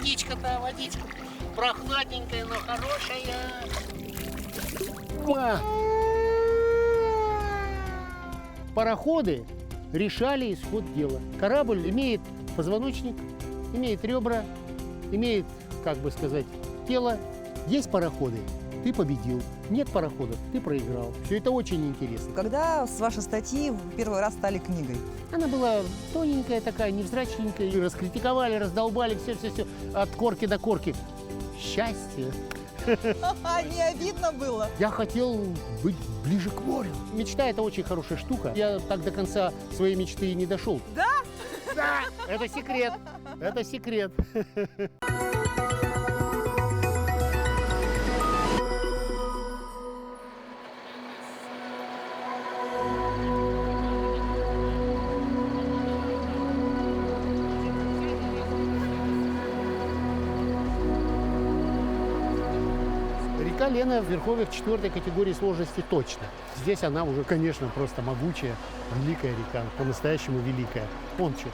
водичка-то, водичка. Прохладненькая, но хорошая. Пароходы решали исход дела. Корабль имеет позвоночник, имеет ребра, имеет, как бы сказать, тело. Есть пароходы, ты победил. Нет пароходов, ты проиграл. Все это очень интересно. Когда с вашей статьи в первый раз стали книгой? Она была тоненькая такая, невзрачненькая. И раскритиковали, раздолбали, все, от корки до корки. Счастье. Не обидно было? Я хотел быть ближе к морю. Мечта – это очень хорошая штука. Я так до конца своей мечты и не дошел. Да? Да, это секрет. Это секрет. Река Лена в верховьях 4-й категории сложности точно. Здесь она уже, конечно, просто могучая, великая река, по-настоящему великая. Вон что.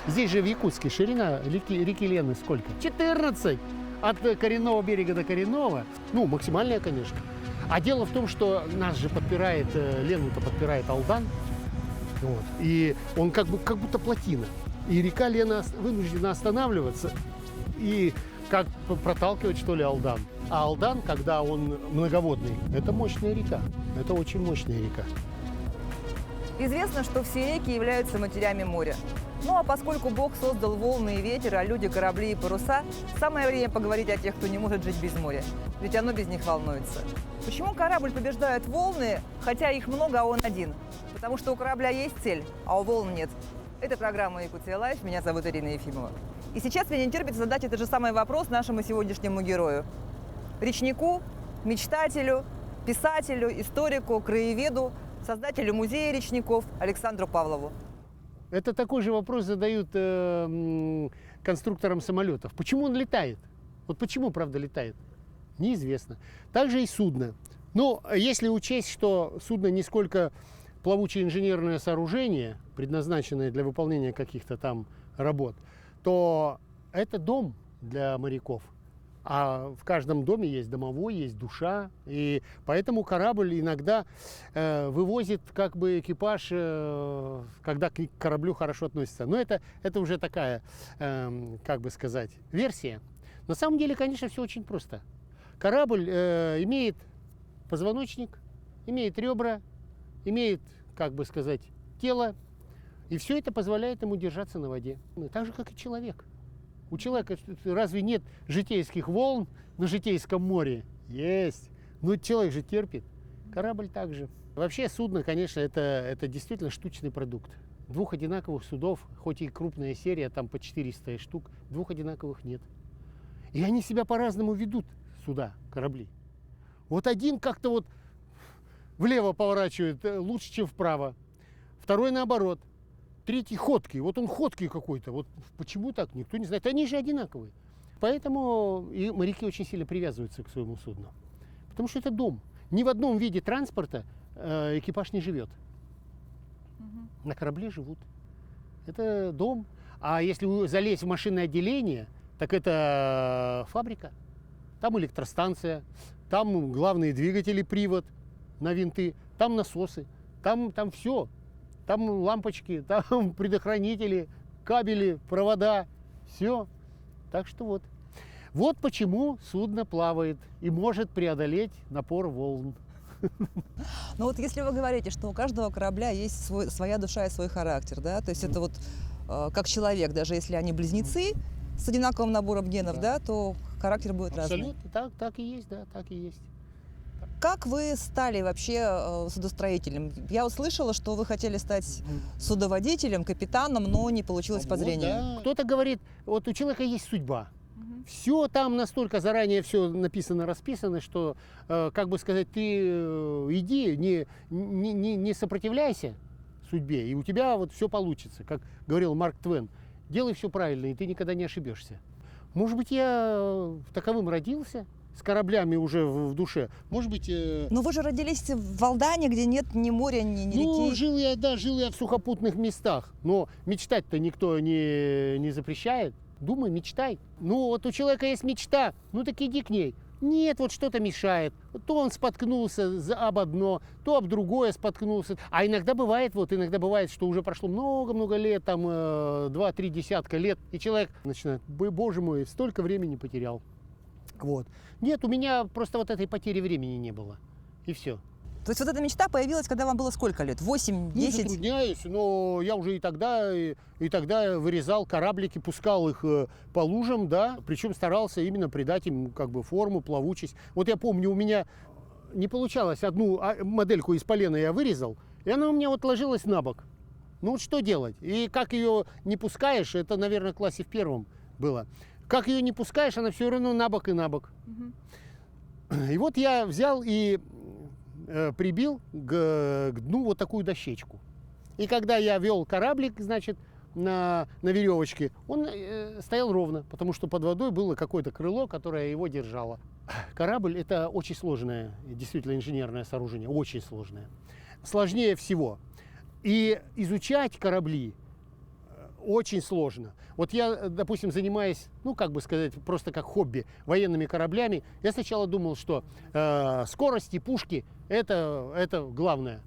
Здесь же в Якутске ширина реки Лены сколько? 14! От коренного берега до коренного. Ну, максимальная, конечно. А дело в том, что нас же подпирает, Лену-то подпирает Алдан. Вот. И он как будто плотина. И река Лена вынуждена останавливаться и как проталкивать, что ли, Алдан. А Алдан, когда он многоводный, это мощная река. Это очень мощная река. Известно, что все реки являются матерями моря. Ну а поскольку Бог создал волны и ветер, а люди корабли и паруса, самое время поговорить о тех, кто не может жить без моря. Ведь оно без них волнуется. Почему корабль побеждает волны, хотя их много, а он один? Потому что у корабля есть цель, а у волн нет. Это программа «Якутия Лайф». Меня зовут Ирина Ефимова. И сейчас мне не терпится задать этот же самый вопрос нашему сегодняшнему герою. Речнику, мечтателю, писателю, историку, краеведу, создателю музея речников Александру Павлову. Это такой же вопрос задают конструкторам самолетов. Почему он летает? Вот почему, правда, летает? Неизвестно. Также и судно. Но если учесть, что судно не сколько плавучее инженерное сооружение, предназначенное для выполнения каких-то там работ, то это дом для моряков. А в каждом доме есть домовой, есть душа. И поэтому корабль иногда вывозит как бы экипаж, когда к кораблю хорошо относятся. Но это уже такая, как бы сказать, версия. На самом деле, конечно, все очень просто. Корабль имеет позвоночник, имеет ребра, имеет, как бы сказать, тело. И все это позволяет ему держаться на воде. Так же, как и человек. У человека разве нет житейских волн на житейском море? Есть. Но человек же терпит. Корабль также. Вообще судно, конечно, это действительно штучный продукт. Двух одинаковых судов, хоть и крупная серия, там по 400 штук, двух одинаковых нет. И они себя по-разному ведут, суда, корабли. Вот один как-то вот влево поворачивает лучше, чем вправо. Второй наоборот. Третий ходкий. Вот он ходкий какой-то. Вот почему так, никто не знает. Они же одинаковые. Поэтому и моряки очень сильно привязываются к своему судну. Потому что это дом. Ни в одном виде транспорта экипаж не живет. На корабле живут. Это дом. А если залезть в машинное отделение, так это фабрика. Там электростанция, там главные двигатели, привод на винты, там насосы, там все. Там лампочки, там предохранители, кабели, провода, все. Так что вот. Вот почему судно плавает и может преодолеть напор волн. Но вот если вы говорите, что у каждого корабля есть своя душа и свой характер, да, то есть это вот как человек, даже если они близнецы с одинаковым набором генов, да, то характер будет разный. Абсолютно, так и есть, да, так и есть. Как вы стали вообще судостроителем? Я услышала, что вы хотели стать судоводителем, капитаном, но не получилось по зрению. Да. Кто-то говорит, вот у человека есть судьба. Все там настолько заранее все написано, расписано, что, как бы сказать, ты иди, не сопротивляйся судьбе, и у тебя вот все получится. Как говорил Марк Твен, делай все правильно, и ты никогда не ошибешься. Может быть, я таковым родился, с кораблями уже в душе. Может быть... Но вы же родились в Алдане, где нет ни моря, ни Ну, реки. жил я в сухопутных местах, но мечтать-то никто не запрещает. Думай, мечтай. Ну, вот у человека есть мечта, ну так иди к ней. Нет, вот что-то мешает. То он споткнулся об одно, то об другое споткнулся. А иногда бывает, что уже прошло много-много лет, там 2-3 десятка лет, и человек начинает, боже мой, столько времени потерял. Вот. Нет, у меня просто вот этой потери времени не было. И все. То есть вот эта мечта появилась, когда вам было сколько лет? 8, 10? Не затрудняюсь, но я уже и тогда вырезал кораблики, пускал их по лужам, да, причем старался именно придать им как бы форму, плавучесть. Вот я помню, у меня не получалось, одну модельку из полена я вырезал, и она у меня вот ложилась на бок. Ну вот что делать? И как ее не пускаешь, это, наверное, в классе в первом было. Как ее не пускаешь, она все равно на бок и на бок. И вот я взял и прибил к дну вот такую дощечку. И когда я вел кораблик, значит, на веревочке, он стоял ровно, потому что под водой было какое-то крыло, которое его держало. Корабль – это очень сложное, действительно, инженерное сооружение, очень сложное. Сложнее всего. И изучать корабли очень сложно. Вот я, допустим, занимаясь, ну, как бы сказать, просто как хобби, военными кораблями, я сначала думал, что скорость и пушки – это главное.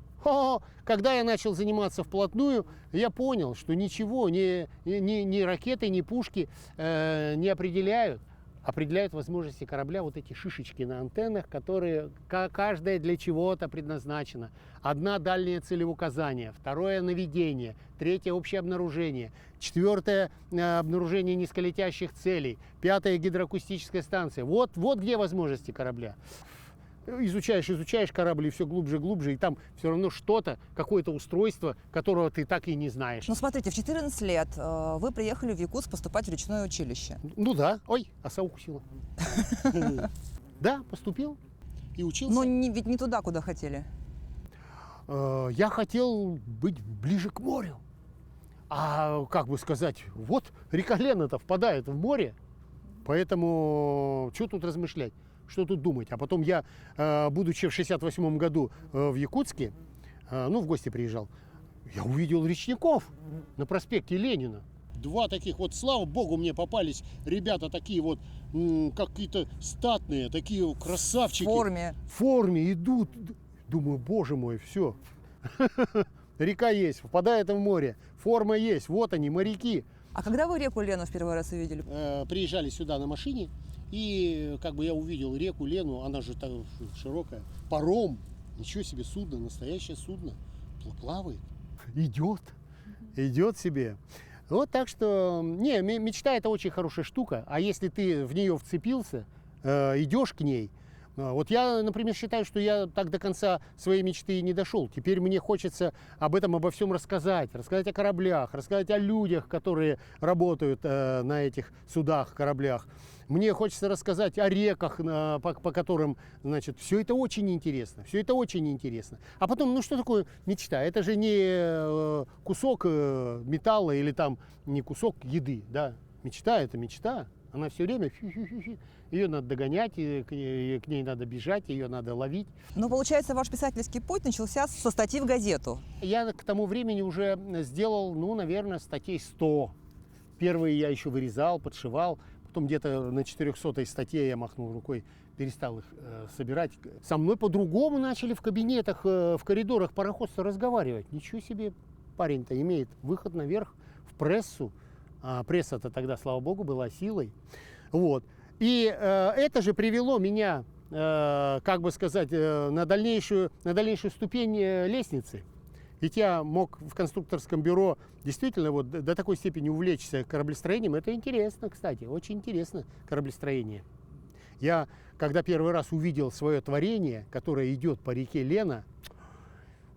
Когда я начал заниматься вплотную, я понял, что ничего, ни ракеты, ни пушки не определяют. Определяют возможности корабля вот эти шишечки на антеннах, которые каждая для чего-то предназначена. Одна – дальнее целеуказание, второе – наведение, третье – общее обнаружение, четвертое – обнаружение низколетящих целей, пятое – гидроакустическая станция. Вот где возможности корабля. Изучаешь корабль, и все глубже и глубже, и там все равно что-то, какое-то устройство, которого ты так и не знаешь. Ну, смотрите, в 14 лет вы приехали в Якутск поступать в речное училище. Ну да. Ой, оса укусила. Да, поступил и учился. Но ведь не туда, куда хотели. Я хотел быть ближе к морю. А как бы сказать, вот река Лена-то впадает в море, поэтому что тут размышлять? Что тут думать? А потом я, будучи в 68 году в Якутске, в гости приезжал, я увидел речников на проспекте Ленина. Два таких вот, слава богу, мне попались ребята такие вот, какие-то статные, такие красавчики. В форме идут. Думаю, боже мой, все. Река есть, впадает в море, форма есть, вот они, моряки. А когда вы реку Лену в первый раз увидели? Приезжали сюда на машине. И как бы я увидел реку Лену, она же так широкая, паром, ничего себе, судно, настоящее судно, плавает, идет себе. Вот так что, мечта – это очень хорошая штука, а если ты в нее вцепился, идешь к ней. Вот я, например, считаю, что я так до конца своей мечты и не дошел. Теперь мне хочется обо всем рассказать о кораблях, рассказать о людях, которые работают на этих судах, кораблях. Мне хочется рассказать о реках, по которым, значит, все это очень интересно, А потом, что такое мечта? Это же не кусок металла или там не кусок еды, да? Мечта – это мечта. Она все время, ее надо догонять, к ней надо бежать, ее надо ловить. Ну, получается, ваш писательский путь начался со статьи в газету. Я к тому времени уже сделал, наверное, статей 100. Первые я еще вырезал, подшивал. Потом где-то на 400-й статье я махнул рукой, перестал их собирать. Со мной по-другому начали в кабинетах, в коридорах пароходства разговаривать. Ничего себе, парень-то имеет выход наверх в прессу. А пресса-то тогда, слава богу, была силой. Вот. И это же привело меня, как бы сказать, на дальнейшую ступень лестницы. Ведь я мог в конструкторском бюро действительно вот до такой степени увлечься кораблестроением. Это интересно, кстати, очень интересно кораблестроение. Я, когда первый раз увидел свое творение, которое идет по реке Лена,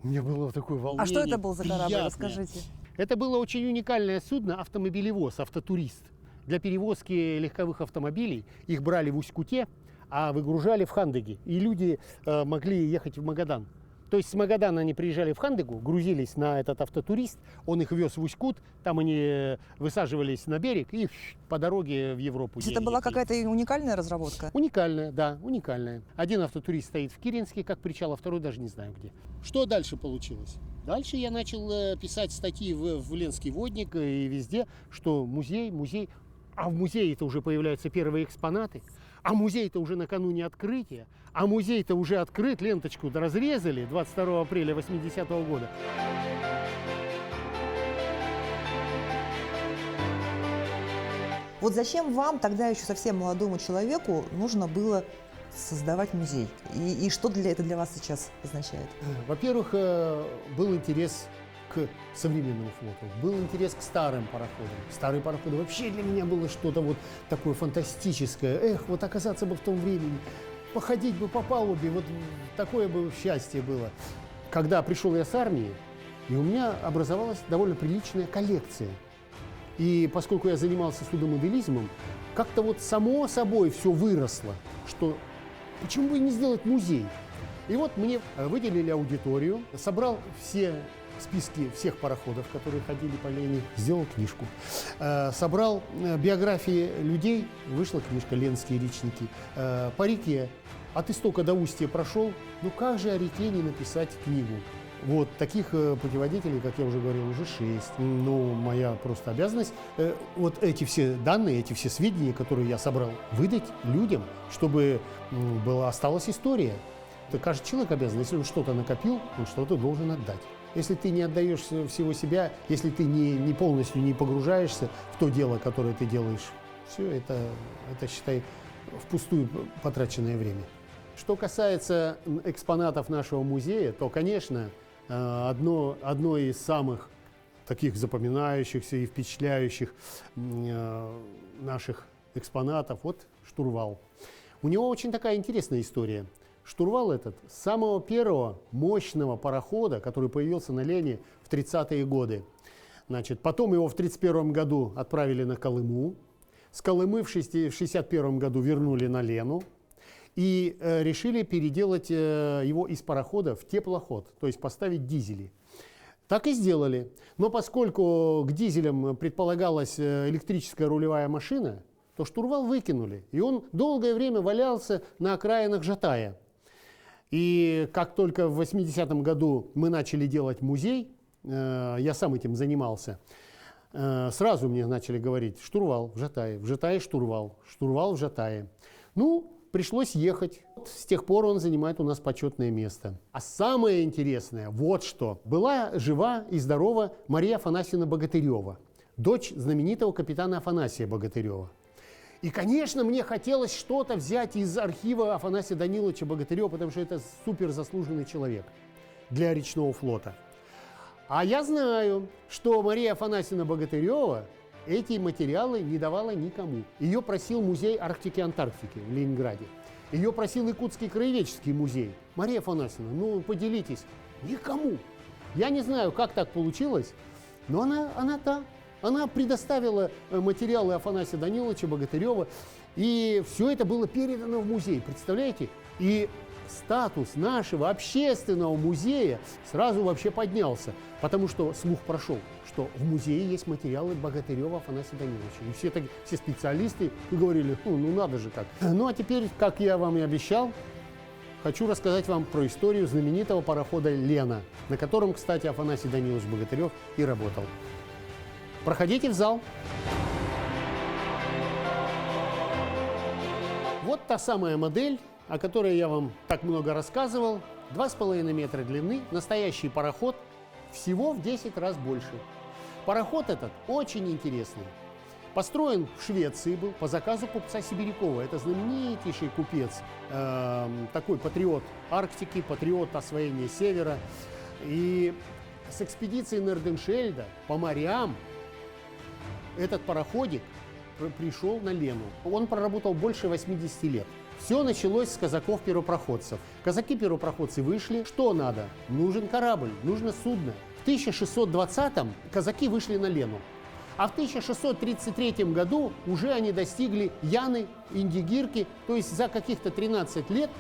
у меня было такое волнение. А что это был за корабль, приятное. расскажите. Это было очень уникальное судно, автомобилевоз, автотурист. Для перевозки легковых автомобилей их брали в Усть-Куте, а выгружали в Хандыге. И люди могли ехать в Магадан. То есть с Магадана они приезжали в Хандыгу, грузились на этот автотурист, он их вез в Усть-Кут, там они высаживались на берег и по дороге в Европу. Это была какая-то уникальная разработка? Уникальная, да, уникальная. Один автотурист стоит в Киренске, как причал, а второй даже не знаю где. Что дальше получилось? Дальше я начал писать статьи в Ленский водник и везде, что музей. А в музее-то уже появляются первые экспонаты. А музей-то уже накануне открытия. А музей-то уже открыт, ленточку разрезали 22 апреля 80-го года. Вот зачем вам, тогда еще совсем молодому человеку, нужно было создавать музей? И что это для вас сейчас означает? Во-первых, был интерес к современному флоту, был интерес к старым пароходам. Старые пароходы вообще для меня было что-то вот такое фантастическое. Эх, вот оказаться бы в том времени, походить бы по палубе, вот такое бы счастье было. Когда пришел я с армии, и у меня образовалась довольно приличная коллекция. И поскольку я занимался судомоделизмом, как-то вот само собой все выросло, что почему бы и не сделать музей? И вот мне выделили аудиторию, собрал все списки всех пароходов, которые ходили по Лене, сделал книжку. Собрал биографии людей, вышла книжка «Ленские речники». По реке, от истока до устья прошел, ну как же о реке не написать книгу? Вот таких путеводителей, как я уже говорил, уже 6. Ну, моя просто обязанность вот эти все данные, эти все сведения, которые я собрал, выдать людям, чтобы осталась история. Это каждый человек обязан, если он что-то накопил, он что-то должен отдать. Если ты не отдаешь всего себя, если ты не полностью не погружаешься в то дело, которое ты делаешь, все это считай, впустую потраченное время. Что касается экспонатов нашего музея, то, конечно, одно из самых таких запоминающихся и впечатляющих наших экспонатов, вот штурвал. У него очень такая интересная история. Штурвал этот с самого первого мощного парохода, который появился на Лене в 30-е годы. Значит, потом его в 1931 году отправили на Колыму. С Колымы в 1961 году вернули на Лену. И решили переделать его из парохода в теплоход, то есть поставить дизели. Так и сделали. Но поскольку к дизелям предполагалась электрическая рулевая машина, то штурвал выкинули. И он долгое время валялся на окраинах Жатая. И как только в 80-м году мы начали делать музей, я сам этим занимался, сразу мне начали говорить: штурвал в Жатае штурвал, штурвал в Жатае. Ну, пришлось ехать. С тех пор он занимает у нас почетное место. А самое интересное, вот что. Была жива и здорова Мария Афанасьевна Богатырева, дочь знаменитого капитана Афанасия Богатырева. И, конечно, мне хотелось что-то взять из архива Афанасия Даниловича Богатырева, потому что это суперзаслуженный человек для речного флота. А я знаю, что Мария Афанасьевна Богатырева эти материалы не давала никому. Ее просил музей Арктики и Антарктики в Ленинграде. Ее просил Якутский краеведческий музей. Мария Афанасьевна, ну поделитесь. Никому. Я не знаю, как так получилось, но она предоставила материалы Афанасия Даниловича Богатырева, и все это было передано в музей, представляете? И статус нашего общественного музея сразу вообще поднялся, потому что слух прошел, что в музее есть материалы Богатырева Афанасия Даниловича. И все специалисты говорили: ну надо же как. Ну а теперь, как я вам и обещал, хочу рассказать вам про историю знаменитого парохода «Лена», на котором, кстати, Афанасий Данилович Богатырев и работал. Проходите в зал. Вот та самая модель, о которой я вам так много рассказывал. 2,5 метра длины, настоящий пароход, всего в 10 раз больше. Пароход этот очень интересный. Построен в Швеции был по заказу купца Сибирякова. Это знаменитейший купец, такой патриот Арктики, патриот освоения Севера. И с экспедицией Норденшельда по морям этот пароходик пришел на Лену. Он проработал больше 80 лет. Все началось с казаков-первопроходцев. Казаки-первопроходцы вышли. Что надо? Нужен корабль, нужно судно. В 1620-м казаки вышли на Лену. А в 1633 году уже они достигли Яны, Индигирки. То есть за каких-то 13 лет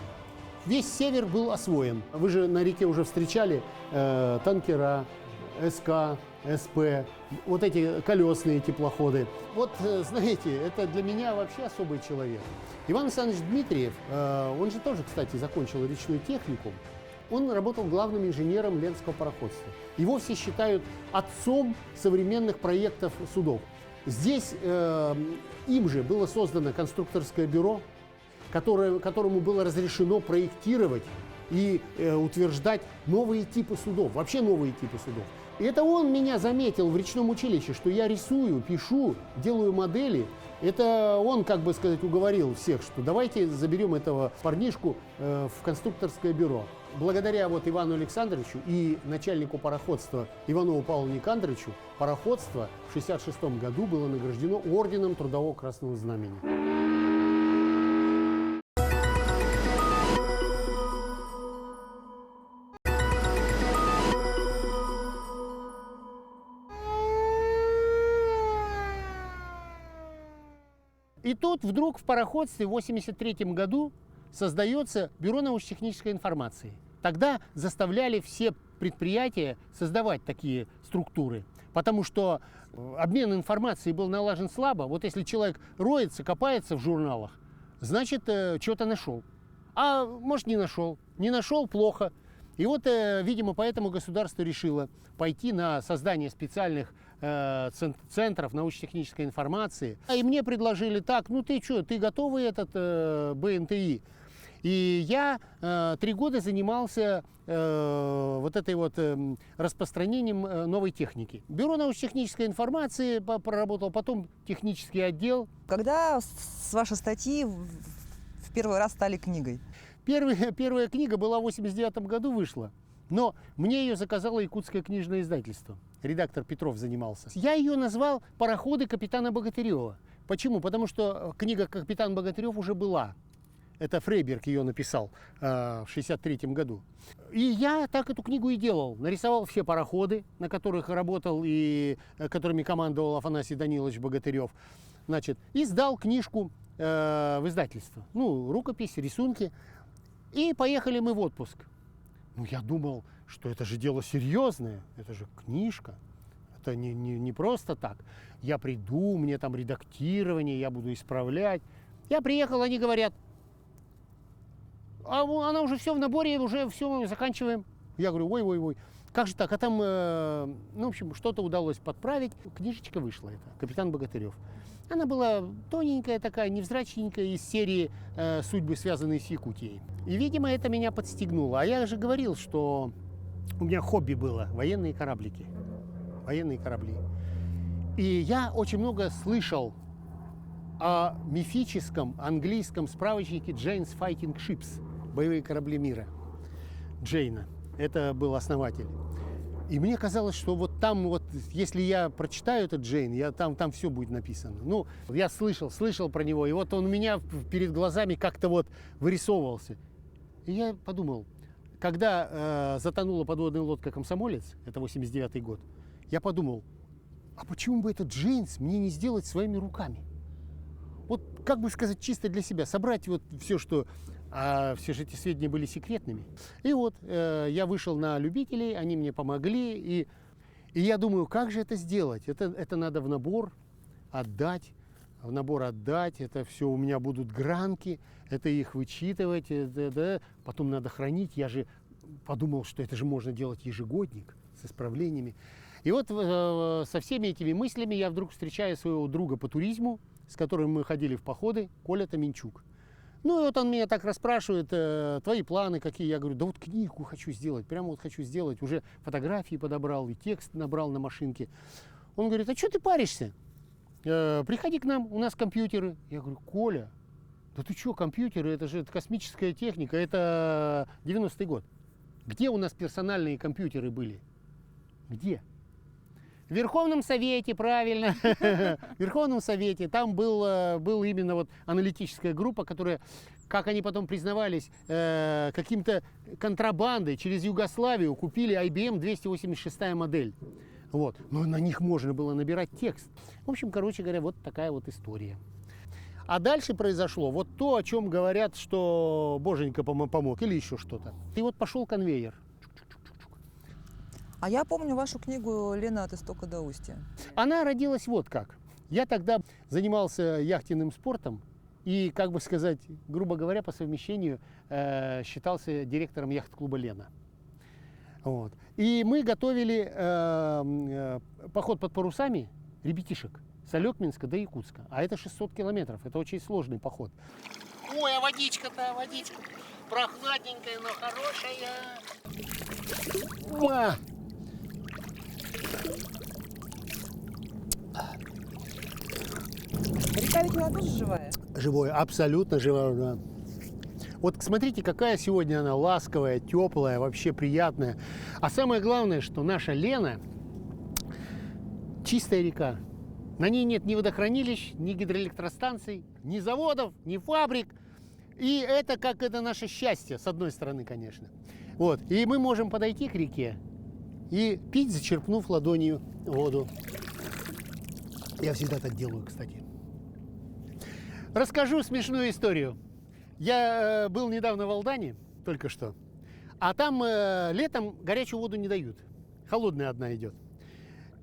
весь север был освоен. Вы же на реке уже встречали танкера, СК, СП, вот эти колесные теплоходы. Вот, знаете, это для меня вообще особый человек. Иван Александрович Дмитриев, он же тоже, кстати, закончил речной техникум. Он работал главным инженером Ленского пароходства. Его все считают отцом современных проектов судов. Здесь им же было создано конструкторское бюро, которому было разрешено проектировать и утверждать новые типы судов, вообще новые типы судов. И это он меня заметил в речном училище, что я рисую, пишу, делаю модели. Это он, как бы сказать, уговорил всех, что давайте заберем этого парнишку в конструкторское бюро. Благодаря вот Ивану Александровичу и начальнику пароходства Иванову Павлу Никандровичу пароходство в 1966 году было награждено орденом Трудового Красного Знамени. И тут вдруг в пароходстве в 1983 году создается Бюро научно-технической информации. Тогда заставляли все предприятия создавать такие структуры, потому что обмен информацией был налажен слабо. Вот если человек роется, копается в журналах, значит, что-то нашел. А может, не нашел. Не нашел — плохо. И вот, видимо, поэтому государство решило пойти на создание специальных центров научно-технической информации. И мне предложили: так, ну ты что, ты готовый этот БНТИ? И я 3 года занимался вот этой вот распространением новой техники. Бюро научно-технической информации проработал, потом технический отдел. Когда с вашей статьи в первый раз стали книгой? Первая книга была в 1989 году, вышла, но мне ее заказало Якутское книжное издательство. Редактор Петров занимался. Я ее назвал «Пароходы капитана Богатырева». Почему? Потому что книга «Капитан Богатырев» уже была. Это Фрейберг ее написал в 1963 году. И я так эту книгу и делал. Нарисовал все пароходы, на которых работал и которыми командовал Афанасий Данилович Богатырев. Значит, и сдал книжку в издательство. Ну, рукопись, рисунки. И поехали мы в отпуск. Ну, я думал, что это же дело серьезное, это же книжка. Это не просто так. Я приду, мне там редактирование, я буду исправлять. Я приехал, они говорят: а она уже все в наборе, уже все, заканчиваем. Я говорю: ой, как же так? А там, ну, в общем, что-то удалось подправить. Книжечка вышла, это «Капитан Богатырев». Она была тоненькая такая, невзрачненькая, из серии «Судьбы, связанные с Якутией». И, видимо, это меня подстегнуло. А я же говорил, что у меня хобби было военные кораблики. Военные корабли. И я очень много слышал о мифическом английском справочнике Jane's Fighting Ships, боевые корабли мира. Джейна. Это был основатель. И мне казалось, что вот там, вот, если я прочитаю этот Джейн, там все будет написано. Ну, я слышал про него, и вот он у меня перед глазами как-то вот вырисовывался. И я подумал, когда затонула подводная лодка «Комсомолец», это 1989 год, я подумал, а почему бы этот Джейнс мне не сделать своими руками? Вот, как бы сказать, чисто для себя, собрать вот все, что... А все же эти сведения были секретными. И вот я вышел на любителей, они мне помогли. И я думаю, как же это сделать? Это надо в набор отдать. В набор отдать. Это все у меня будут гранки. Это их вычитывать. Потом надо хранить. Я же подумал, что это же можно делать ежегодник с исправлениями. И вот со всеми этими мыслями я вдруг встречаю своего друга по туризму, с которым мы ходили в походы, Коля Томенчук. Ну и вот он меня так расспрашивает: твои планы какие? Я говорю: да вот книгу хочу сделать, прямо вот хочу сделать. Уже фотографии подобрал и текст набрал на машинке. Он говорит: а что ты паришься? Приходи к нам, у нас компьютеры. Я говорю: Коля, да ты что, компьютеры, это же космическая техника, это 90-й год. Где у нас персональные компьютеры были? Где? В Верховном Совете, правильно. В Верховном Совете. Там был именно вот аналитическая группа, которая, как они потом признавались, каким-то контрабандой через Югославию купили IBM 286 модель. Вот. Но на них можно было набирать текст. В общем, короче говоря, вот такая вот история. А дальше произошло вот то, о чем говорят, что боженька помог или еще что-то. И вот пошел конвейер. А я помню вашу книгу «Лена от истока до устья». Она родилась вот как. Я тогда занимался яхтенным спортом и, как бы сказать, грубо говоря, по совмещению считался директором яхт-клуба «Лена». Вот. И мы готовили поход под парусами ребятишек с Алекминска до Якутска. А это 600 километров. Это очень сложный поход. Ой, а водичка-то, водичка прохладненькая, но хорошая. Река ведь она тоже живая? Живое, абсолютно живое, да. Вот смотрите, какая сегодня она ласковая, теплая, вообще приятная. А самое главное, что наша Лена чистая река. На ней нет ни водохранилищ, ни гидроэлектростанций, ни заводов, ни фабрик. И это как это наше счастье, с одной стороны, конечно. Вот. И мы можем подойти к реке и пить, зачерпнув ладонью воду. Я всегда так делаю, кстати. Расскажу смешную историю. Я был недавно в Алдане, только что, а там летом горячую воду не дают. Холодная одна идет.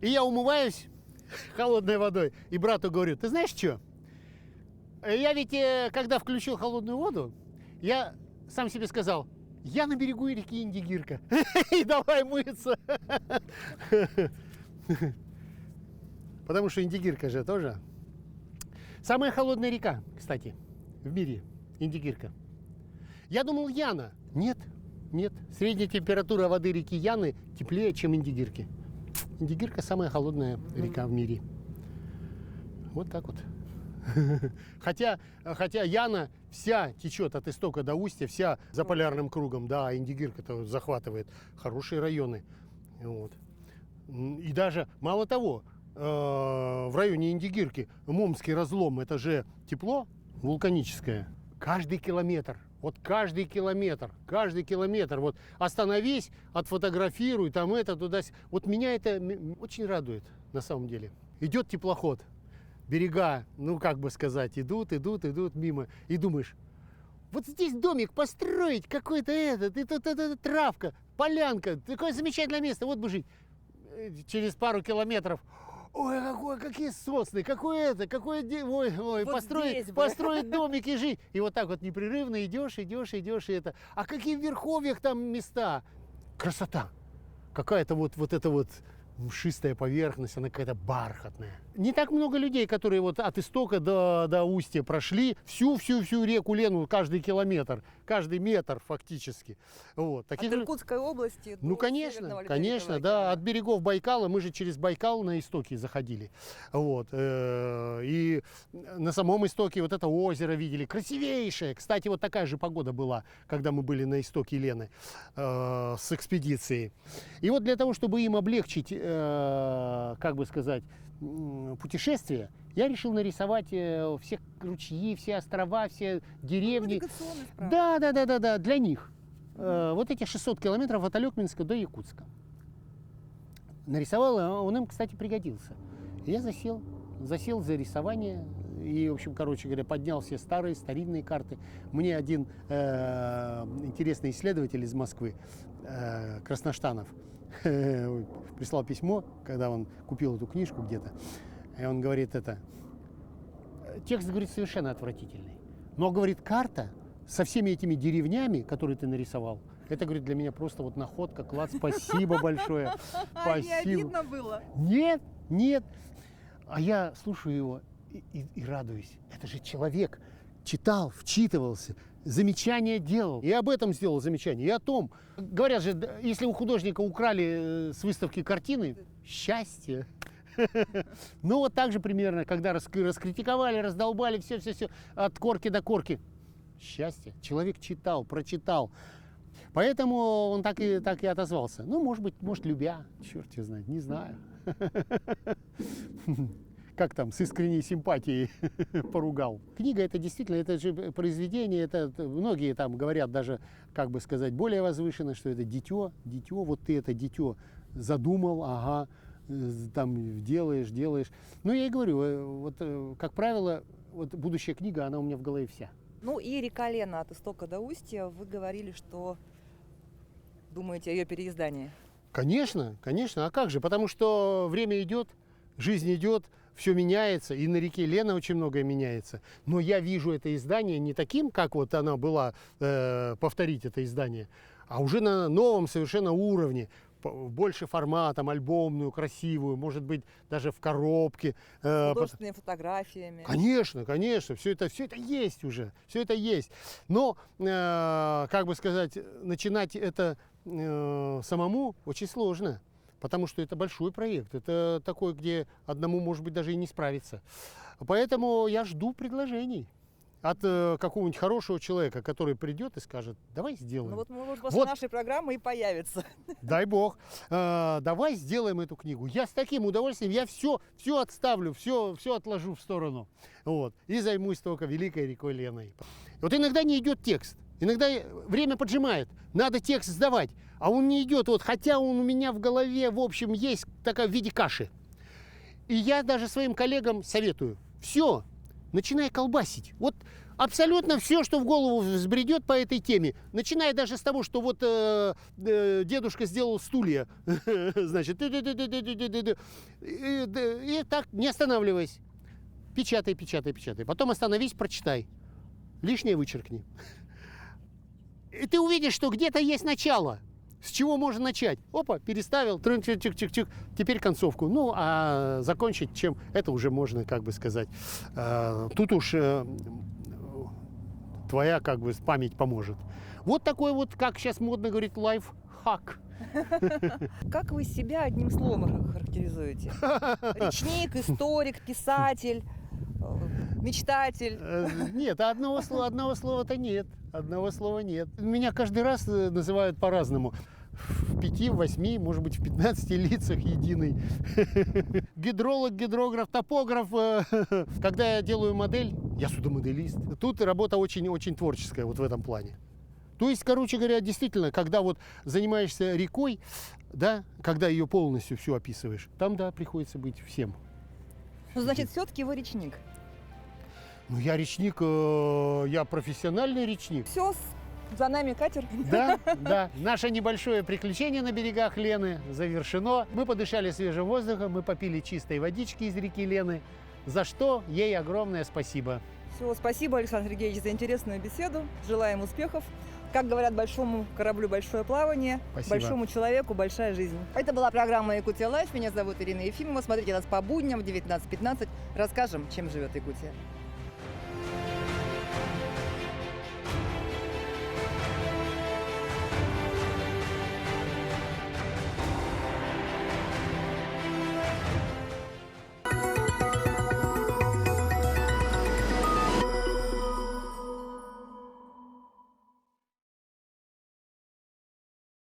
И я умываюсь холодной водой, и брату говорю: ты знаешь что? Я ведь, когда включил холодную воду, я сам себе сказал: я на берегу реки Индигирка. И давай мыться. Потому что Индигирка же тоже. Самая холодная река, кстати, в мире. Индигирка. Я думал, Яна. Нет, нет. Средняя температура воды реки Яны теплее, чем Индигирки. Индигирка самая холодная река в мире. Вот так вот. Хотя Яна вся течет от истока до устья, вся за полярным кругом. Да, Индигирка-то захватывает хорошие районы. Вот. И даже, мало того, в районе Индигирки Момский разлом, это же тепло вулканическое. Каждый километр, вот каждый километр, вот остановись, отфотографируй, там это, туда. Вот меня это очень радует на самом деле. Идет теплоход, берега, ну как бы сказать, идут мимо, и думаешь, вот здесь домик построить, какой-то этот, и тут эта травка, полянка, такое замечательное место, вот бы жить. Через пару километров: ой, какие сосны, какое это, ой, вот построить домик и жить. И вот так вот непрерывно идешь, и это. А какие в верховьях там места? Красота. Какая-то вот эта вот мшистая поверхность, она какая-то бархатная. Не так много людей, которые вот от истока до устья прошли всю реку Лену, каждый километр, каждый метр фактически. Вот. От Иркутской области ну, до конечно, да. От берегов Байкала, мы же через Байкал на истоки заходили. Вот. И на самом истоке вот это озеро видели, красивейшее. Кстати, вот такая же погода была, когда мы были на истоке Лены с экспедицией. И вот для того, чтобы им облегчить, как бы сказать, путешествие, я решил нарисовать все ручьи, все острова, все деревни. Да, для них. Вот эти 600 километров от Алекминска до Якутска. Нарисовал, он им, кстати, пригодился. Я засел за рисование и, в общем, короче говоря, поднял все старинные карты. Мне один интересный исследователь из Москвы, Красноштанов, прислал письмо, когда он купил эту книжку где-то, и он говорит текст, говорит, совершенно отвратительный, но, говорит, карта со всеми этими деревнями, которые ты нарисовал, это, говорит, для меня просто вот находка, класс, спасибо большое, спасибо. Не обидно было? Нет. А я слушаю его и радуюсь. Это же человек читал, вчитывался, замечания делал. И об этом сделал замечание, и о том. Говорят же, если у художника украли с выставки картины, счастье. Ну вот так же примерно, когда раскритиковали, раздолбали, все, от корки до корки. Счастье. Человек читал, прочитал. Поэтому он так и отозвался. Ну, может, любя, черт его знает, не знаю. Как там, с искренней симпатией поругал. Книга это действительно, это же произведение, это многие там говорят даже, как бы сказать, более возвышенно, что это дитё, вот ты это дитё задумал, ага, там делаешь. Ну, я и говорю, вот, как правило, вот будущая книга, она у меня в голове вся. Ну и река Лена от истока до устья. Вы говорили, что думаете о ее переиздании. Конечно, конечно. А как же? Потому что время идет, жизнь идет, все меняется, и на реке Лена очень многое меняется. Но я вижу это издание не таким, как вот она была, повторить это издание, а уже на новом совершенно уровне. Больше форматом, альбомную, красивую, может быть, даже в коробке. С художественными фотографиями. Конечно, конечно, все это есть уже, все это есть. Но, как бы сказать, начинать это самому очень сложно, потому что это большой проект, это такой, где одному, может быть, даже и не справиться. Поэтому я жду предложений от какого-нибудь хорошего человека, который придет и скажет, давай сделаем. Ну вот, может, после нашей программы и появится. Дай бог. Давай сделаем эту книгу. Я с таким удовольствием, я все отставлю, все отложу в сторону. Вот, и займусь только великой рекой Леной. Вот иногда не идет текст. Иногда время поджимает. Надо текст сдавать. А он не идет. Вот, хотя он у меня в голове, в общем, есть такая в виде каши. И я даже своим коллегам советую. Все. Начинай колбасить. Вот абсолютно все, что в голову взбредет по этой теме. Начиная даже с того, что вот дедушка сделал стулья. Значит, и так, не останавливайся. Печатай, печатай, печатай. Потом остановись, прочитай. Лишнее вычеркни. И ты увидишь, что где-то есть начало. С чего можно начать? Опа, переставил, чик-чик-чик-чик, теперь концовку. Ну, а закончить чем? Это уже можно, как бы сказать, тут уж твоя, как бы, память поможет. Вот такой вот, как сейчас модно говорить, лайфхак. Как вы себя одним словом характеризуете? Речник, историк, писатель, мечтатель? Нет, одного слова-то нет. Одного слова нет. Меня каждый раз называют по-разному. В 5, в 8, может быть, в 15 лицах единый. Гидролог, гидрограф, топограф. Когда я делаю модель, я судомоделист. Тут работа очень-очень творческая вот в этом плане. То есть, короче говоря, действительно, когда вот занимаешься рекой, да, когда ее полностью всю описываешь, там, да, приходится быть всем. Ну, значит, все-таки вы речник. Ну, я речник, я профессиональный речник. Все, за нами катер. Да, да. Наше небольшое приключение на берегах Лены завершено. Мы подышали свежим воздухом, мы попили чистой водички из реки Лены, за что ей огромное спасибо. Все, спасибо, Александр Сергеевич, за интересную беседу. Желаем успехов. Как говорят, большому кораблю большое плавание, Спасибо. Большому человеку большая жизнь. Это была программа «Якутия Лайф». Меня зовут Ирина Ефимова. Смотрите нас по будням в 19:15. Расскажем, чем живет Якутия.